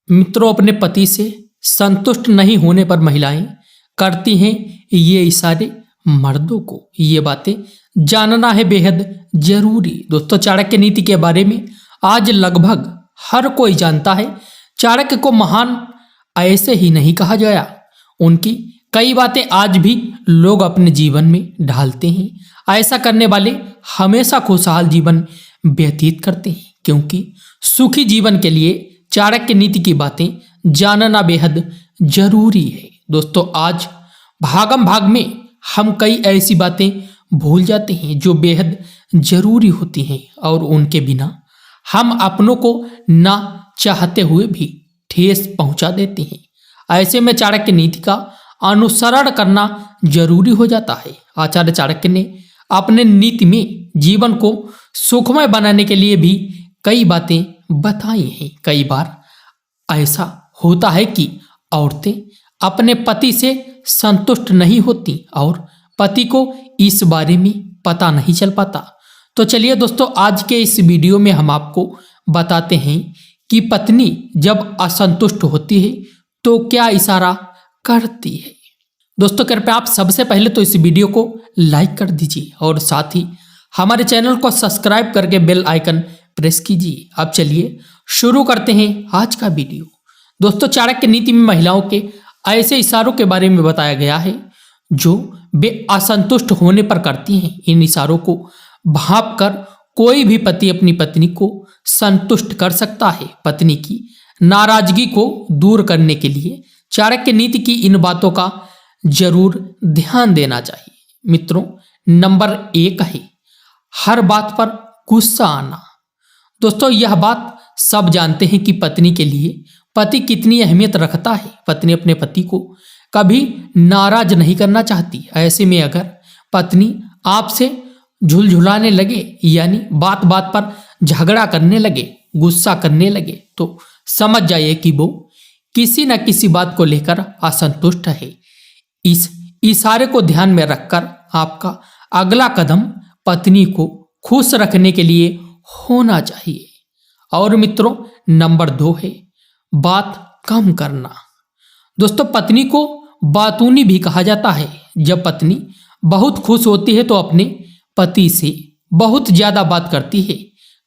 मित्रों, अपने पति से संतुष्ट नहीं होने पर महिलाएं करती हैं ये इशारे मर्दों को। ये बातें जानना है बेहद जरूरी। दोस्तों, चाणक्य नीति के बारे में आज लगभग हर कोई जानता है। चाणक्य को महान ऐसे ही नहीं कहा गया, उनकी कई बातें आज भी लोग अपने जीवन में ढालते हैं। ऐसा करने वाले हमेशा खुशहाल जीवन व्यतीत करते हैं, क्योंकि सुखी जीवन के लिए चाणक्य नीति की बातें जानना बेहद जरूरी है। दोस्तों, आज भागम भाग में हम कई ऐसी बातें भूल जाते हैं जो बेहद जरूरी होती हैं, और उनके बिना हम अपनों को ना चाहते हुए भी ठेस पहुंचा देते हैं। ऐसे में चाणक्य नीति का अनुसरण करना जरूरी हो जाता है। आचार्य चाणक्य ने अपने नीति में जीवन को सुखमय बनाने के लिए भी कई बातें बताई हैं। कई बार ऐसा होता है कि औरतें अपने पति से संतुष्ट नहीं होती और पति को इस बारे में पता नहीं चल पाता। तो चलिए दोस्तों, आज के इस वीडियो में हम आपको बताते हैं कि पत्नी जब असंतुष्ट होती है तो क्या इशारा करती है। दोस्तों, कृपया आप सबसे पहले तो इस वीडियो को लाइक कर दीजिए और साथ ही हमारे चैनल को सब्सक्राइब करके बेल आइकन प्रेस कीजिए। अब चलिए शुरू करते हैं आज का वीडियो। दोस्तों, चाणक्य नीति में महिलाओं के ऐसे इशारों के बारे में बताया गया है जो वे असंतुष्ट होने पर करती हैं। इन इशारों को भाप कर कोई भी पति अपनी पत्नी को संतुष्ट कर सकता है। पत्नी की नाराजगी को दूर करने के लिए चाणक्य नीति की इन बातों का जरूर ध्यान देना चाहिए। मित्रों, नंबर 1 है हर बात पर गुस्सा आना। दोस्तों, यह बात सब जानते हैं कि पत्नी के लिए पति कितनी अहमियत रखता है। पत्नी अपने पति को कभी नाराज नहीं करना चाहती। ऐसे में अगर पत्नी आपसे झुलझुलाने लगे, यानी बात बात पर झगड़ा करने लगे, गुस्सा करने लगे, तो समझ जाइए कि वो किसी न किसी बात को लेकर असंतुष्ट है। इस इशारे को ध्यान में रखकर आपका अगला कदम पत्नी को खुश रखने के लिए होना चाहिए। और मित्रों, नंबर 2 है बात कम करना। दोस्तों, पत्नी को बातूनी भी कहा जाता है। जब पत्नी बहुत खुश होती है तो अपने पति से बहुत ज्यादा बात करती है।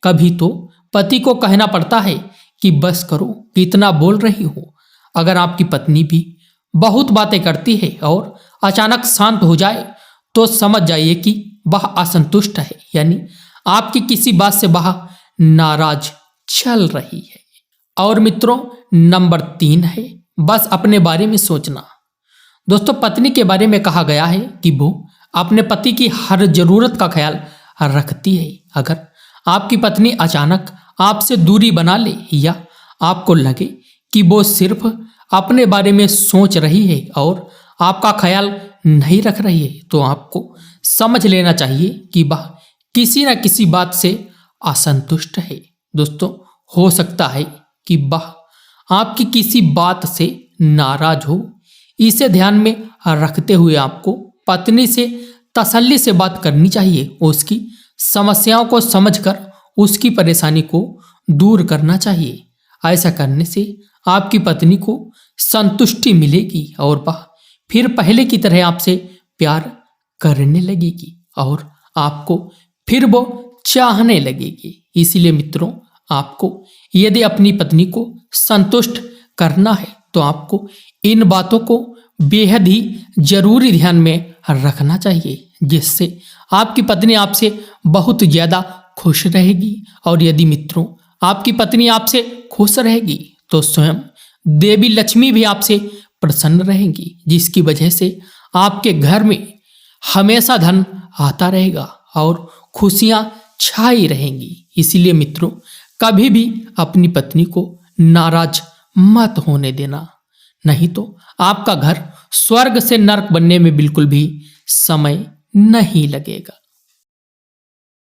कभी तो पति को कहना पड़ता है कि बस करो, कितना बोल रही हो। अगर आपकी पत्नी भी बहुत बातें करती है और अचानक शांत हो जाए तो समझ जाइए कि वह असंतुष्ट है, यानी आपकी किसी बात से वह नाराज चल रही है। और मित्रों, नंबर 3 है बस अपने बारे में सोचना। दोस्तों, पत्नी के बारे में कहा गया है कि वो अपने पति की हर जरूरत का ख्याल रखती है। अगर आपकी पत्नी अचानक आपसे दूरी बना ले या आपको लगे कि वो सिर्फ अपने बारे में सोच रही है और आपका ख्याल नहीं रख रही है, तो आपको समझ लेना चाहिए कि वह किसी न किसी बात से असंतुष्ट है। दोस्तों, हो सकता है कि वह आपकी किसी बात से नाराज हो। इसे ध्यान में रखते हुए आपको पत्नी से तसल्ली से बात करनी चाहिए। उसकी समस्याओं को समझकर उसकी परेशानी को दूर करना चाहिए। ऐसा करने से आपकी पत्नी को संतुष्टि मिलेगी और वह फिर पहले की तरह आपसे प्यार करने लगेगी और आपको फिर वो चाहने लगेगी। इसीलिए मित्रों, आपको यदि अपनी पत्नी को संतुष्ट करना है तो आपको इन बातों को बेहद ही जरूरी ध्यान में रखना चाहिए, जिससे आपकी पत्नी आपसे बहुत ज्यादा खुश रहेगी। और यदि मित्रों आपकी पत्नी आपसे खुश रहेगी तो स्वयं देवी लक्ष्मी भी आपसे प्रसन्न रहेंगी, जिसकी वजह से आपके घर में हमेशा धन आता रहेगा और खुशियां छाई रहेंगी। इसीलिए मित्रों, कभी भी अपनी पत्नी को नाराज मत होने देना, नहीं तो आपका घर स्वर्ग से नर्क बनने में बिल्कुल भी समय नहीं लगेगा।